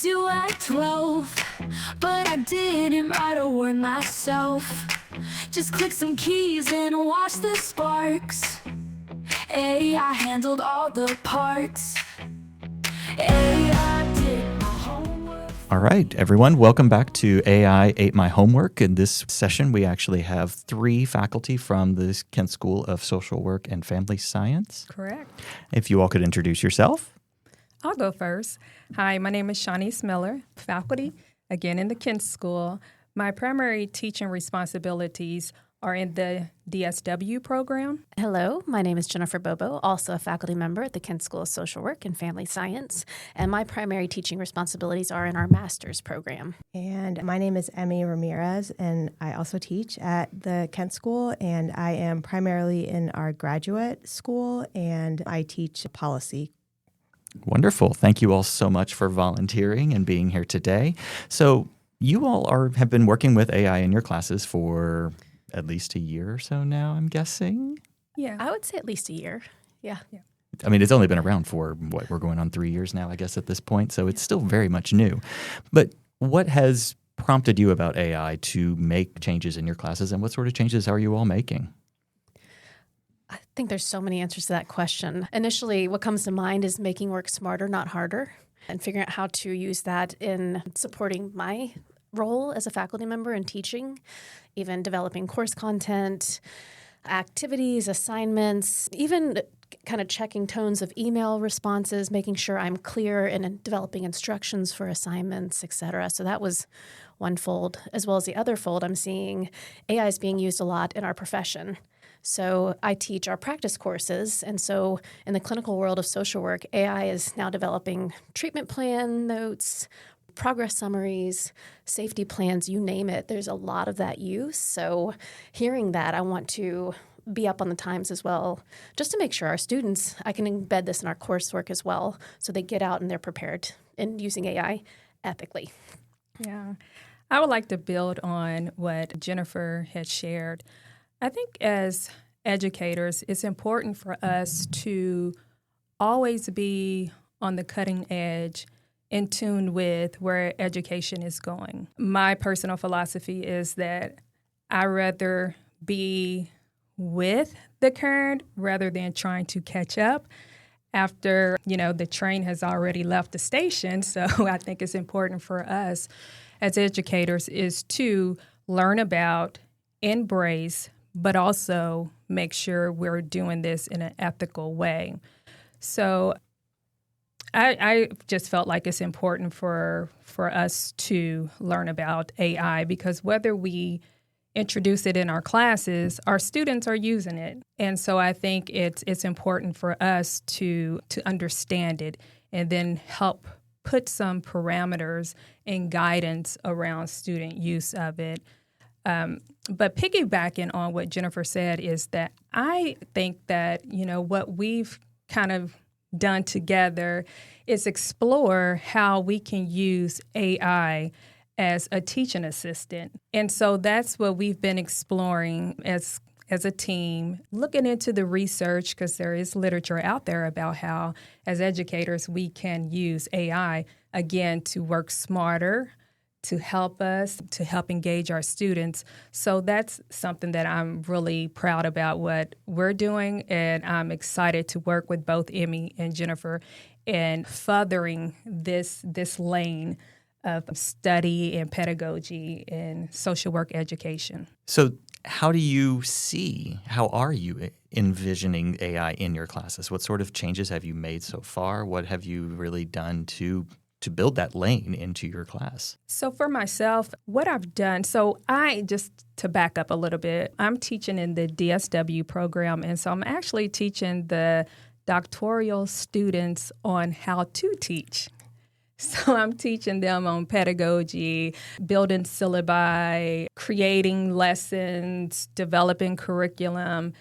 due at 12, but I didn't write a word myself. Just click some keys and watch the sparks. AI handled all the parts. AI did my homework. All right, everyone, welcome back to AI Ate My Homework. In this session, we actually have 3 faculty from the Kent School of Social Work and Family Science. Correct. If you all could introduce yourself. I'll go first. Hi, my name is Shawnise Miller, faculty, again in the Kent School. My primary teaching responsibilities are in the DSW program. Hello, my name is Jennifer Bobo, also a faculty member at the Kent School of Social Work and Family Science, and my primary teaching responsibilities are in our master's program. And my name is Emi Ramirez, and I also teach at the Kent School, and I am primarily in our graduate school, and I teach policy. Wonderful. Thank you all so much for volunteering and being here today. So you all have been working with AI in your classes for at least a year or so now, I'm guessing? Yeah. I would say at least a year. Yeah. I mean, it's only been around for, we're going on 3 years now, I guess, at this point. So it's still very much new. But what has prompted you about AI to make changes in your classes, and what sort of changes are you all making? I think there's so many answers to that question. Initially, what comes to mind is making work smarter, not harder, and figuring out how to use that in supporting my role as a faculty member in teaching, even developing course content, activities, assignments, even kind of checking tones of email responses, making sure I'm clear in developing instructions for assignments, et cetera. So that was one fold. As well as the other fold, I'm seeing AI is being used a lot in our profession. So I teach our practice courses, and so in the clinical world of social work, AI is now developing treatment plan notes, progress summaries, safety plans, you name it. There's a lot of that use. So hearing that, I want to be up on the times as well, just to make sure our students, I can embed this in our coursework as well, so they get out and they're prepared in using AI ethically. Yeah. I would like to build on what Jennifer had shared. I think as educators, it's important for us to always be on the cutting edge, in tune with where education is going. My personal philosophy is that I rather be with the current rather than trying to catch up after, the train has already left the station. So I think it's important for us as educators is to learn about, embrace, but also make sure we're doing this in an ethical way. So I just felt like it's important for us to learn about AI, because whether we introduce it in our classes, our students are using it. And so I think it's important for us to understand it and then help put some parameters and guidance around student use of it. But piggybacking on what Jennifer said is that I think that, what we've kind of done together is explore how we can use AI as a teaching assistant. And so that's what we've been exploring as a team, looking into the research, because there is literature out there about how, as educators, we can use AI, again, to work smarter, to help us, to help engage our students. So that's something that I'm really proud about what we're doing, and I'm excited to work with both Emi and Jennifer in furthering this lane of study and pedagogy and social work education. So how are you envisioning AI in your classes? What sort of changes have you made so far? What have you really done to build that lane into your class? So for myself, what I've done, just to back up a little bit, I'm teaching in the DSW program, and so I'm actually teaching the doctoral students on how to teach. So I'm teaching them on pedagogy, building syllabi, creating lessons, developing curriculum.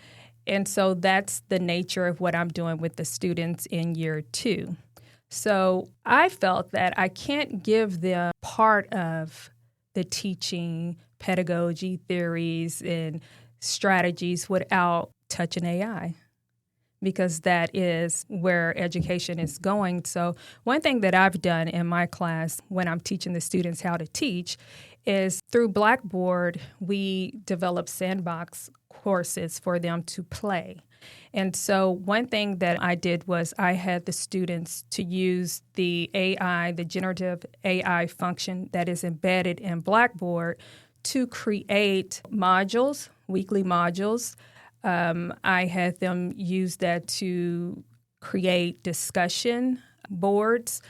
And so that's the nature of what I'm doing with the students in year 2. So I felt that I can't give them part of the teaching, pedagogy, theories, and strategies without touching AI. because that is where education is going. So one thing that I've done in my class when I'm teaching the students how to teach is through Blackboard, we develop sandbox courses for them to play. And so one thing that I did was I had the students to use the AI, the generative AI function that is embedded in Blackboard to create modules, weekly modules. I had them use that to create discussion boards,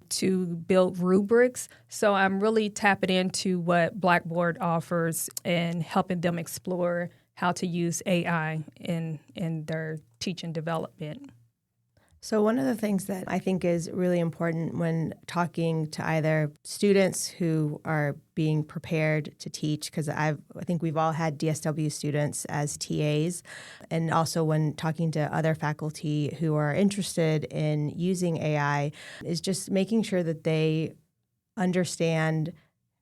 to build rubrics. So I'm really tapping into what Blackboard offers and helping them explore how to use AI in their teaching development. So one of the things that I think is really important when talking to either students who are being prepared to teach, because I think we've all had DSW students as TAs, and also when talking to other faculty who are interested in using AI, is just making sure that they understand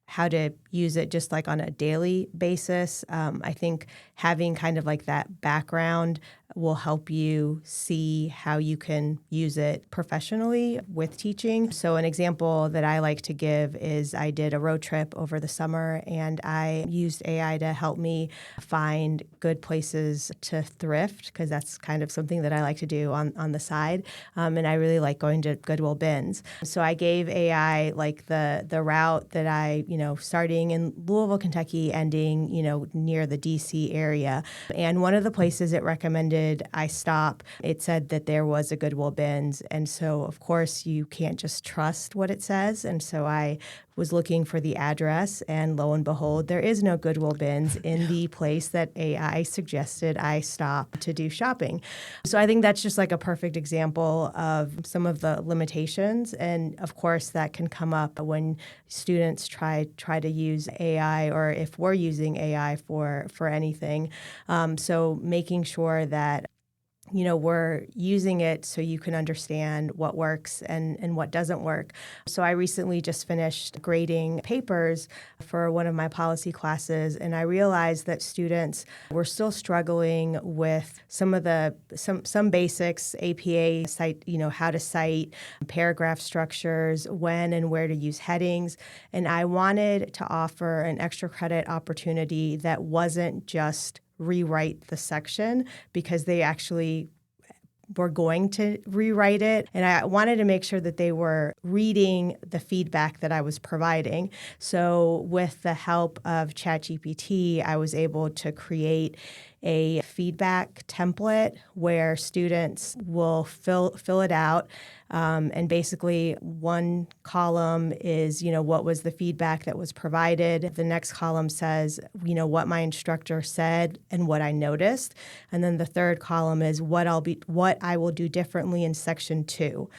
how to use it just like on a daily basis. I think having kind of like that background will help you see how you can use it professionally with teaching. So an example that I like to give is I did a road trip over the summer and I used AI to help me find good places to thrift, because that's kind of something that I like to do on the side. And I really like going to Goodwill bins. So I gave AI like the route that I, starting in Louisville, Kentucky, ending, near the DC area. And one of the places it recommended I stop, it said that there was a Goodwill bins. And so, of course, you can't just trust what it says. And so I was looking for the address, and lo and behold, there is no Goodwill bins in the place that AI suggested I stop to do shopping. So I think that's just like a perfect example of some of the limitations. And of course, that can come up when students try to use AI, or if we're using AI for anything. So making sure that we're using it so you can understand what works and what doesn't work. So I recently just finished grading papers for one of my policy classes, and I realized that students were still struggling with some basics, APA, cite, how to cite, paragraph structures, when and where to use headings. And I wanted to offer an extra credit opportunity that wasn't just rewrite the section, because they actually were going to rewrite it. And I wanted to make sure that they were reading the feedback that I was providing. So with the help of ChatGPT, I was able to create a feedback template where students will fill it out. And basically one column is, what was the feedback that was provided. The next column says, what my instructor said and what I noticed. And then the third column is what I will do differently in section 2.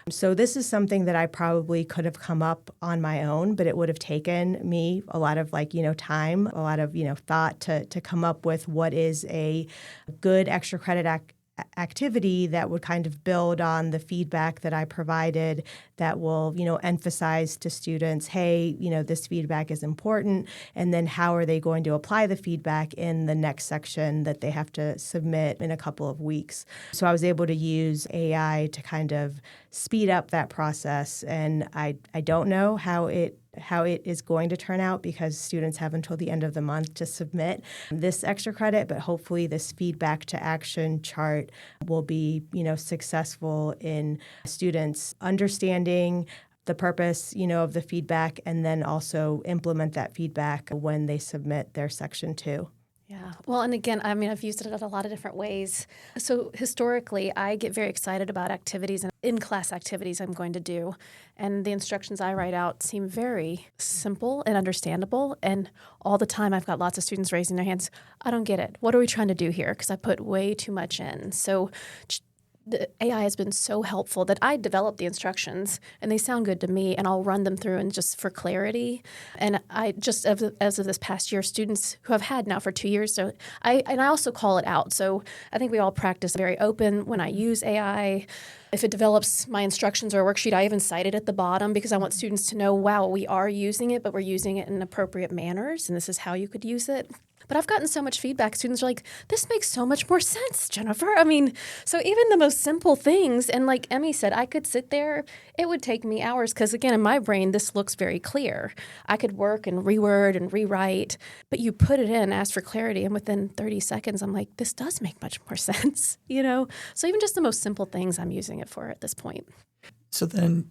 So this is something that I probably could have come up on my own, but it would have taken me a lot of time, a lot of, thought to come up with what is a good extra credit activity that would kind of build on the feedback that I provided, that will, emphasize to students, hey, this feedback is important, and then how are they going to apply the feedback in the next section that they have to submit in a couple of weeks. So I was able to use AI to kind of speed up that process, and I don't know how it is going to turn out, because students have until the end of the month to submit this extra credit, but hopefully this feedback to action chart will be, successful in students understanding the purpose, of the feedback, and then also implement that feedback when they submit their section 2. Yeah. Well, and again, I've used it in a lot of different ways. So historically, I get very excited about activities and in-class activities I'm going to do. And the instructions I write out seem very simple and understandable. And all the time, I've got lots of students raising their hands. I don't get it. What are we trying to do here? Because I put way too much in. So the AI has been so helpful that I develop the instructions and they sound good to me, and I'll run them through and just for clarity. And I just, as of this past year, students who I've had now for 2 years, so I also call it out. So I think we all practice very open when I use AI. If it develops my instructions or a worksheet, I even cite it at the bottom, because I want students to know, wow, we are using it, but we're using it in appropriate manners, and this is how you could use it. But I've gotten so much feedback. Students are like, this makes so much more sense, Jennifer. I mean, so even the most simple things, and like Emi said, I could sit there, it would take me hours because, again, in my brain, this looks very clear. I could work and reword and rewrite, but you put it in, ask for clarity, and within 30 seconds, I'm like, this does make much more sense, you know? So even just the most simple things I'm using it for at this point. So then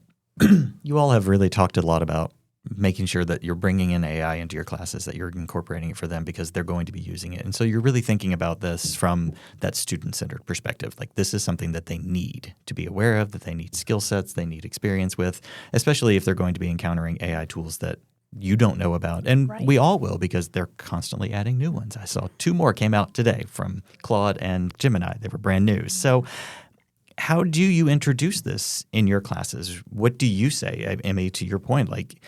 you all have really talked a lot about making sure that you're bringing in AI into your classes, that you're incorporating it for them because they're going to be using it. And so you're really thinking about this from that student-centered perspective. Like this is something that they need to be aware of, that they need skill sets, they need experience with, especially if they're going to be encountering AI tools that you don't know about. And Right. we all will because they're constantly adding new ones. I saw 2 more came out today from Claude and Gemini. They were brand new. So how do you introduce this in your classes? What do you say, Emi, to your point? Like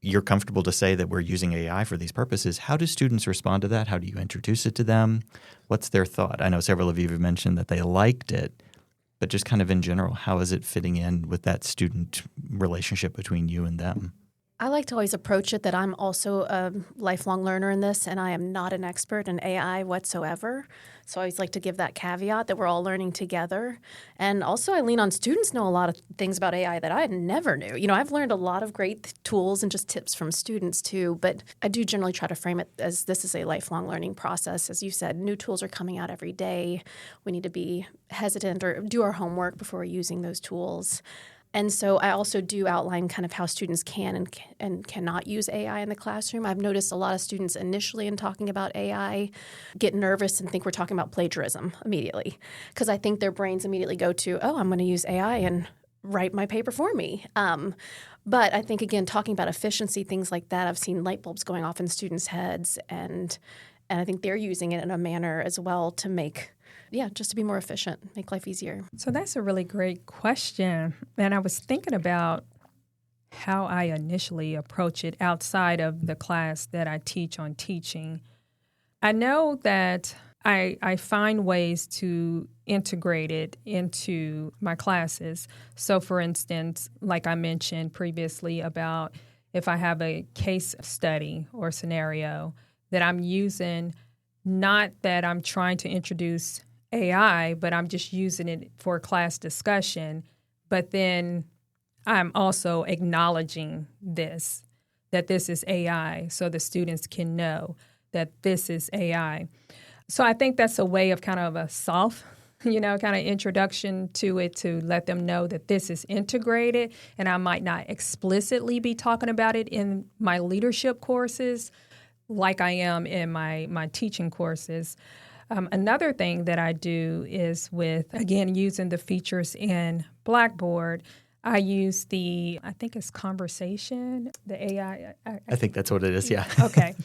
you're comfortable to say that we're using AI for these purposes. How do students respond to that? How do you introduce it to them? What's their thought? I know several of you have mentioned that they liked it, but just kind of in general, how is it fitting in with that student relationship between you and them? I like to always approach it that I'm also a lifelong learner in this, and I am not an expert in AI whatsoever. So I always like to give that caveat that we're all learning together. And also I lean on students know a lot of things about AI that I never knew. You know, I've learned a lot of great tools and just tips from students too, but I do generally try to frame it as this is a lifelong learning process. As you said, new tools are coming out every day. We need to be hesitant or do our homework before we're using those tools. And so I also do outline kind of how students can and cannot use AI in the classroom. I've noticed a lot of students initially in talking about AI get nervous and think we're talking about plagiarism immediately because I think their brains immediately go to, oh, I'm going to use AI and write my paper for me. But I think, again, talking about efficiency, things like that, I've seen light bulbs going off in students' heads, and I think they're using it in a manner as well to make just to be more efficient, make life easier. So that's a really great question. And I was thinking about how I initially approach it outside of the class that I teach on teaching. I know that I find ways to integrate it into my classes. So for instance, like I mentioned previously about if I have a case study or scenario that I'm using, not that I'm trying to introduce AI, but I'm just using it for class discussion. But then I'm also acknowledging that this is AI, so the students can know that this is AI. So I think that's a way of kind of a soft, kind of introduction to it to let them know that this is integrated, and I might not explicitly be talking about it in my leadership courses like I am in my teaching courses. Another thing that I do is with, again, using the features in Blackboard, I use I think it's conversation, the AI. I think that's what it is, yeah. Okay.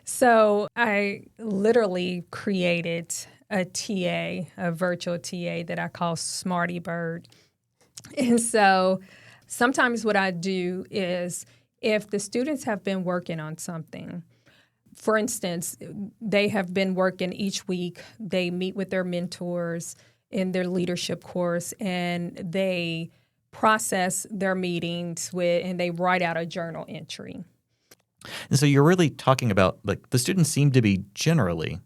So I literally created a TA, a virtual TA that I call Smarty Bird. And so sometimes what I do is if the students have been working on something, for instance, they have been working each week. They meet with their mentors in their leadership course, and they process their meetings and they write out a journal entry. And so you're really talking about, like, the students seem to be generally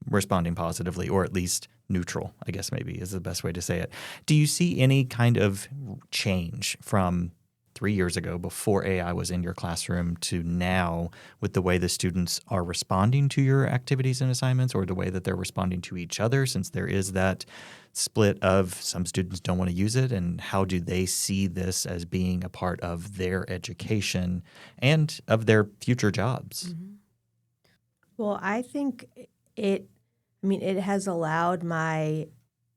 responding positively, or at least neutral, I guess maybe is the best way to say it. Do you see any kind of change from 3 years ago before AI was in your classroom to now with the way the students are responding to your activities and assignments, or the way that they're responding to each other, since there is that split of some students don't want to use it, and how do they see this as being a part of their education and of their future jobs? Mm-hmm. Well, I think it has allowed my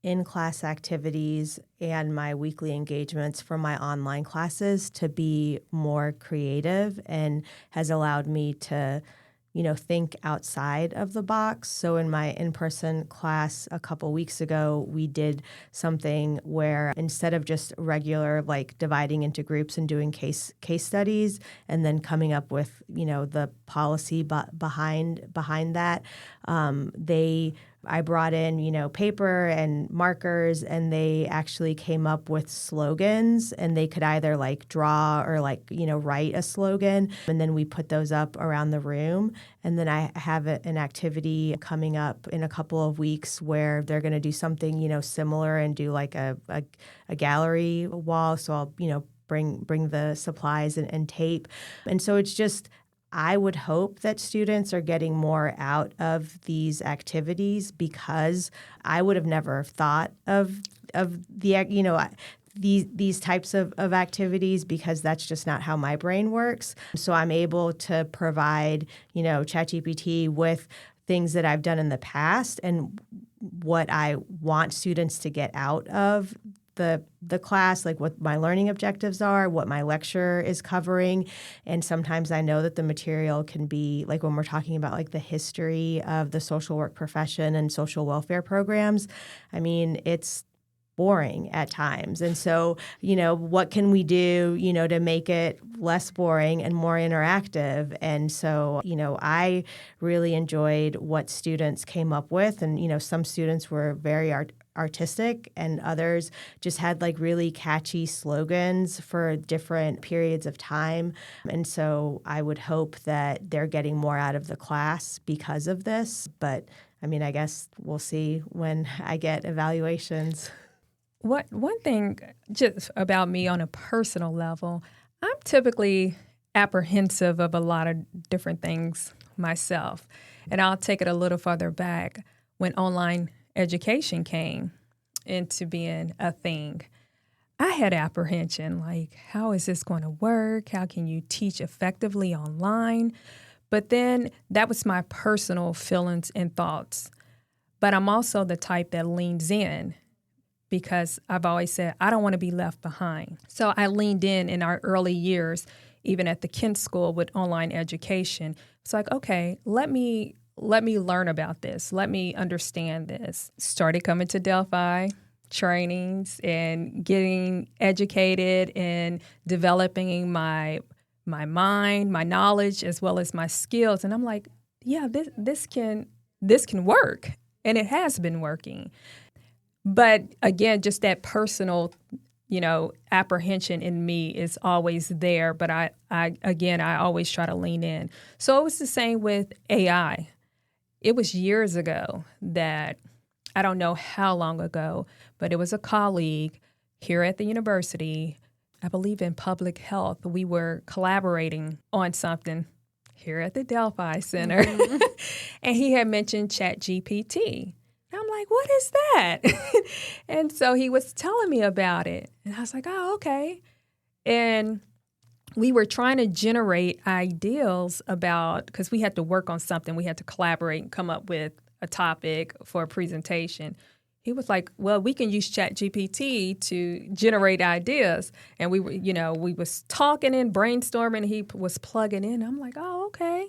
in-class activities and my weekly engagements from my online classes to be more creative, and has allowed me to, think outside of the box. So in my in-person class a couple weeks ago, we did something where instead of just regular, like dividing into groups and doing case studies and then coming up with, the policy behind that, they I brought in, paper and markers, and they actually came up with slogans, and they could either like draw or like, write a slogan. And then we put those up around the room. And then I have an activity coming up in a couple of weeks where they're going to do something, similar and do like a gallery wall. So I'll, bring the supplies and tape. And so it's just, I would hope that students are getting more out of these activities, because I would have never thought of the these types of activities, because that's just not how my brain works. So I'm able to provide ChatGPT with things that I've done in the past and what I want students to get out of the class, like what my learning objectives are, what my lecture is covering. And sometimes I know that the material can be, like when we're talking about like the history of the social work profession and social welfare programs, I mean, it's boring at times. And so, what can we do, to make it less boring and more interactive? And so, I really enjoyed what students came up with. And, some students were very artistic, and others just had like really catchy slogans for different periods of time. And so I would hope that they're getting more out of the class because of this. But I mean, I guess we'll see when I get evaluations. One thing just about me on a personal level, I'm typically apprehensive of a lot of different things myself. And I'll take it a little further back. When online education came into being a thing, I had apprehension, like, how is this going to work? How can you teach effectively online? But then that was my personal feelings and thoughts. But I'm also the type that leans in, because I've always said, I don't want to be left behind. So I leaned in our early years, even at the Kent School with online education. It's like, okay, let me learn about this. Let me understand this. Started coming to Delphi trainings and getting educated and developing my mind, my knowledge, as well as my skills. And I'm like, yeah, this can work. And it has been working. But again, just that personal, apprehension in me is always there. But I always try to lean in. So it was the same with AI. It was years ago that, I don't know how long ago, but it was a colleague here at the university, I believe in public health. We were collaborating on something here at the Delphi Center. Mm-hmm. And he had mentioned ChatGPT. I'm like, what is that? And so he was telling me about it. And I was like, oh, okay. And we were trying to generate ideas about, because we had to work on something. We had to collaborate and come up with a topic for a presentation. He was like, well, we can use ChatGPT to generate ideas. And we were, we was talking and brainstorming. He was plugging in. I'm like, oh, okay.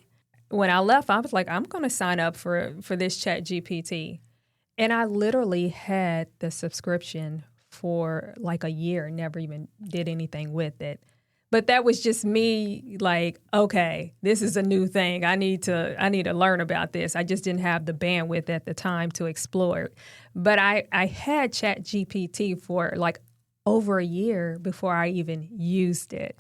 When I left, I was like, I'm going to sign up for this ChatGPT. And I literally had the subscription for like a year, never even did anything with it. But that was just me like, okay, this is a new thing. I need to learn about this. I just didn't have the bandwidth at the time to explore it. But I had ChatGPT for like over a year before I even used it.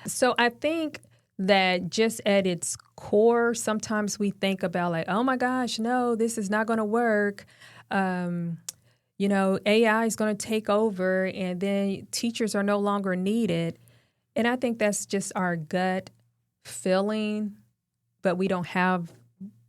So I think that just at its core, sometimes we think about like, oh my gosh, no, this is not going to work. AI is going to take over, and then teachers are no longer needed. And I think that's just our gut feeling, but we don't have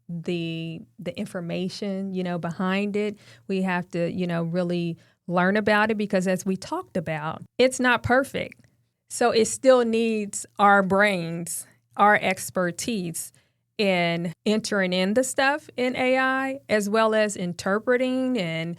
the information, behind it. We have to, really learn about it, because as we talked about, it's not perfect. So it still needs our brains, our expertise in entering in the stuff in AI, as well as interpreting and,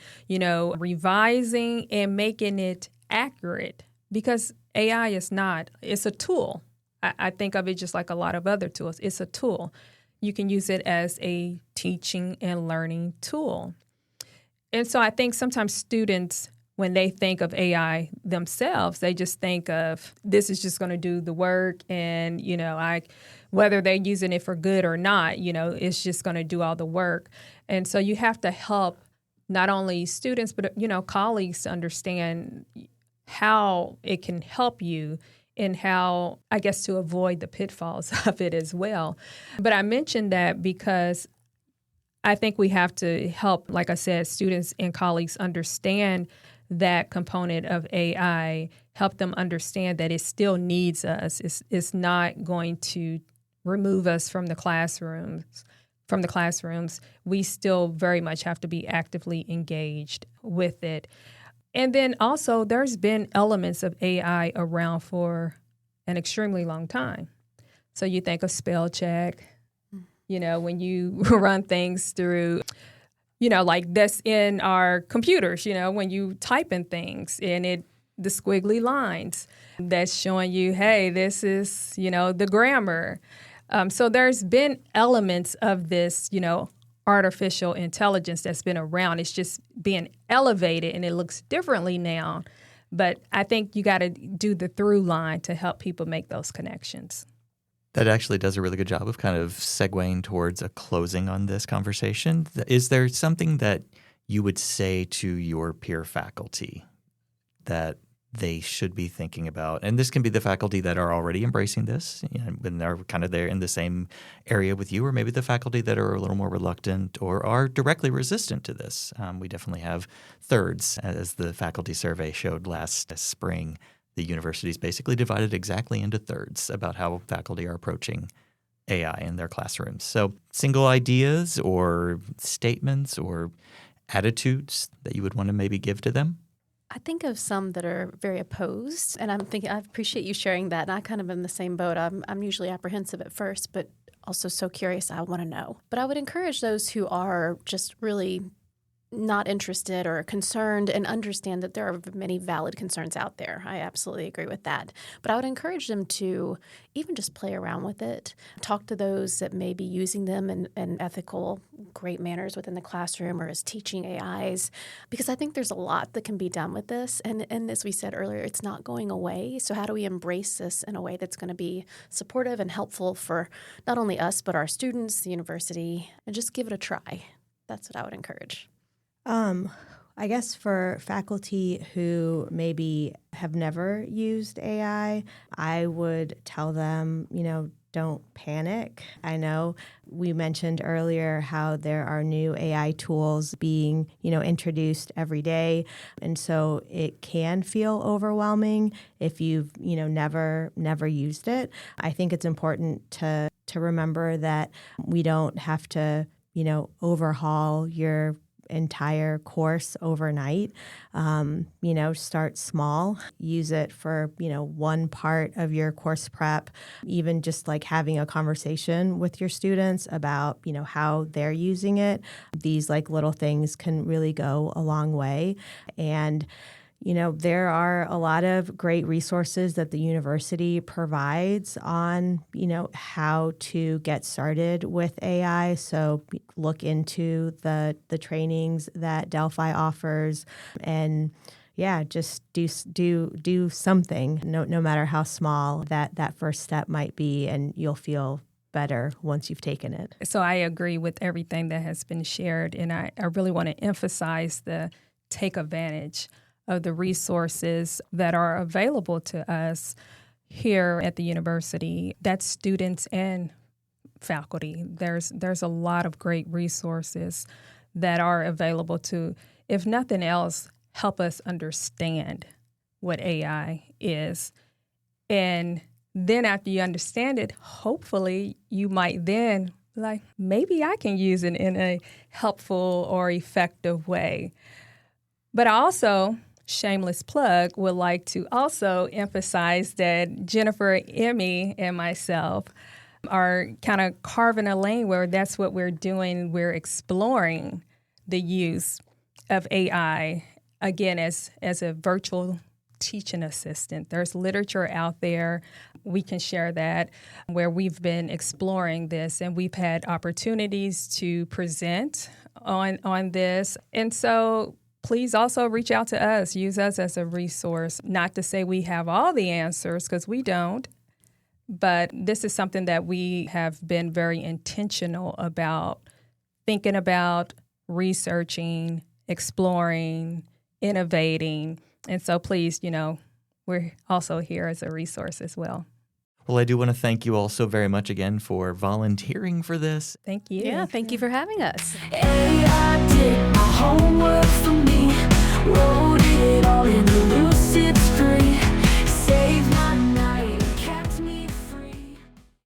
revising and making it accurate, because AI is not, it's a tool. I think of it just like a lot of other tools. It's a tool. You can use it as a teaching and learning tool. And so I think sometimes students, when they think of AI themselves, they just think of this is just going to do the work, and whether they're using it for good or not, it's just going to do all the work. And so you have to help not only students but colleagues to understand how it can help you and how, I guess, to avoid the pitfalls of it as well. But I mentioned that because I think we have to help, like I said, students and colleagues understand that component of AI, help them understand that it still needs us. It's not going to remove us from the classrooms. We still very much have to be actively engaged with it. And then also, there's been elements of AI around for an extremely long time. So you think of spell check, when you run things through, like that's in our computers, when you type in things and the squiggly lines, that's showing you, hey, this is, the grammar. So there's been elements of this, artificial intelligence that's been around. It's just being elevated and it looks differently now. But I think you got to do the through line to help people make those connections. That actually does a really good job of kind of segueing towards a closing on this conversation. Is there something that you would say to your peer faculty that they should be thinking about? And this can be the faculty that are already embracing this, and they're kind of there in the same area with you, or maybe the faculty that are a little more reluctant or are directly resistant to this. We definitely have thirds, as the faculty survey showed last spring. The university is basically divided exactly into thirds about how faculty are approaching AI in their classrooms. So single ideas or statements or attitudes that you would want to maybe give to them? I think of some that are very opposed, and I'm thinking I appreciate you sharing that. And I kind of am in the same boat. I'm usually apprehensive at first, but also so curious. I want to know. But I would encourage those who are just really not interested or concerned and understand that there are many valid concerns out there. I absolutely agree with that. But I would encourage them to even just play around with it, talk to those that may be using them in ethical, great manners within the classroom or as teaching AIs, because I think there's a lot that can be done with this. And as we said earlier, it's not going away. So how do we embrace this in a way that's going to be supportive and helpful for not only us, but our students, the university, and just give it a try? That's what I would encourage. I guess for faculty who maybe have never used AI, I would tell them, don't panic. I know we mentioned earlier how there are new AI tools being, introduced every day. And so it can feel overwhelming if you've, never used it. I think it's important to remember that we don't have to, overhaul your entire course overnight. Start small, use it for, one part of your course prep, even just like having a conversation with your students about, how they're using it. These like little things can really go a long way. And there are a lot of great resources that the university provides on, how to get started with AI. So look into the trainings that Delphi offers, and just do something, no matter how small that first step might be, and you'll feel better once you've taken it. So I agree with everything that has been shared, and I really want to emphasize the take advantage of the resources that are available to us here at the university. That's students and faculty. There's a lot of great resources that are available to, if nothing else, help us understand what AI is. And then after you understand it, hopefully you might then be like, maybe I can use it in a helpful or effective way. But also, shameless plug, would like to also emphasize that Jennifer, Emi, and myself are kind of carving a lane where that's what we're doing. We're exploring the use of AI, again, as a virtual teaching assistant. There's literature out there. We can share that, where we've been exploring this, and we've had opportunities to present on this. And so please also reach out to us. Use us as a resource. Not to say we have all the answers, because we don't. But this is something that we have been very intentional about thinking about, researching, exploring, innovating. And so please, we're also here as a resource as well. Well, I do want to thank you all so very much again for volunteering for this. Thank you. Yeah, thank you for having us. Hey, I did my homework.